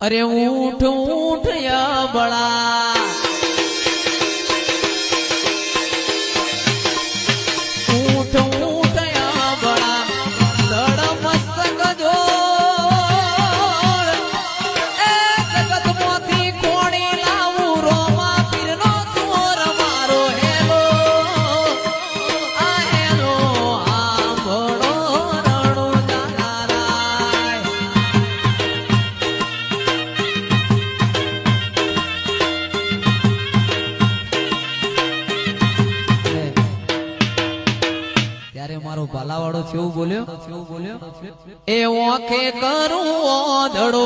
अरे ऊठ ऊठ या बड़ा ऊठ ऊठ या बड़ा लड़ मस्तक जो जगत मोती कोणी लावू रोमा पीरनो चोर मारो हेलो आ हेलो आंभळो रણો जानाराय ત્યારે મારો ભાલાવાળો કેવું બોલ્યો એ ઓખે કરું ઓધડો